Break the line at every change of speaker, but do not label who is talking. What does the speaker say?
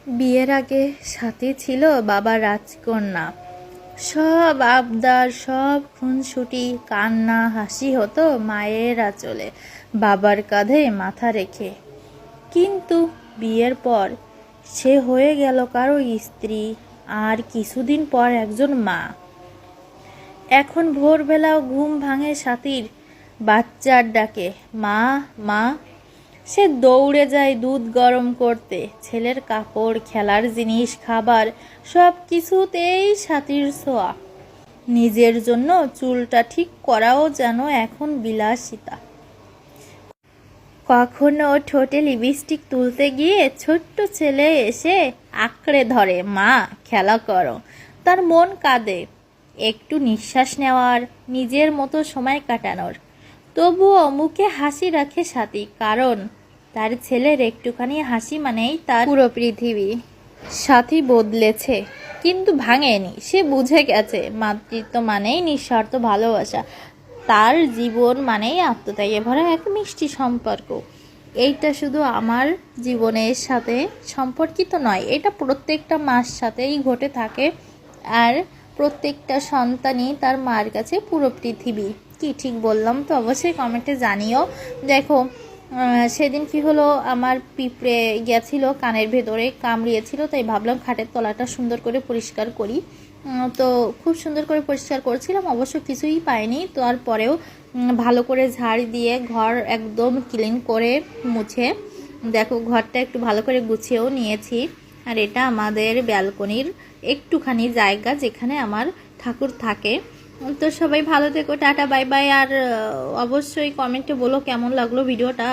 বিয়ের আগে সাথী ছিল বাবা রাজকন্যা। সব আবদার, সব খুনসুটি, কান্না, হাসি হতো মায়ের আঁচলে, বাবার কাঁধে মাথা রেখে। কিন্তু বিয়ের পর সে হয়ে গেল কারো স্ত্রী, আর কিছুদিন পর একজন মা। এখন ভোরবেলাও ঘুম ভাঙে সাথীর বাচ্চার ডাকে, মা মা। সে দৌড়ে যায় দুধ গরম করতে, ছেলের কাপড়, খেলার জিনিস, খাবার, সব কিছুতেই সাথীর ছোঁয়া। নিজের জন্য চুলটা ঠিক করাও যেন এখন বিলাসিতা। কখনো ঠোঁটে লিপস্টিক তুলতে গিয়ে ছোট্ট ছেলে এসে আঁকড়ে ধরে, মা খেলা করো। তার মন কাঁদে একটু নিঃশ্বাস নেওয়ার, নিজের মতো সময় কাটানোর। তবুও মুখে হাসি রাখে সাথী, কারণ তার ছেলের একটুখানি হাসি মানেই তার পুরো পৃথিবী। সাথী বদলেছে কিন্তু ভাঙেনি, সে বুঝে গেছে মাতৃত্ব মানেই নিঃস্বার্থ ভালোবাসা, তার জীবন মানেই আত্মত্যাগে ভরা এক মিষ্টি সম্পর্ক। এইটা শুধু আমার জীবনের সাথে সম্পর্কিত নয়, এটা প্রত্যেকটা মার সাথেই ঘটে থাকে। আর প্রত্যেকটা সন্তানই তার মার কাছে পুরো পৃথিবী। কি ঠিক বললাম? তো অবশ্যই কমেন্টে জানিও। দেখো, সেদিন কি হলো, আমার পিঁপড়ে গেছিলো কানের ভেতরে, কামড়িয়েছিল, তাই ভাবলাম খাটের তলাটা সুন্দর করে পরিষ্কার করি। তো খুব সুন্দর করে পরিষ্কার করছিলাম, অবশ্য কিছুই পাইনি। তো আর পরেও ভালো করে ঝাড় দিয়ে ঘর একদম ক্লিন করে মুছে, দেখো ঘরটা একটু ভালো করে গুছিয়েও নিয়েছি। আর এটা আমাদের ব্যালকনির একটুখানি জায়গা যেখানে আমার ঠাকুর থাকে। তো সবাই ভালো থেকো, টাটা বাই বাই। আর অবশ্যই কমেন্টে বলো কেমন লাগলো ভিডিওটা।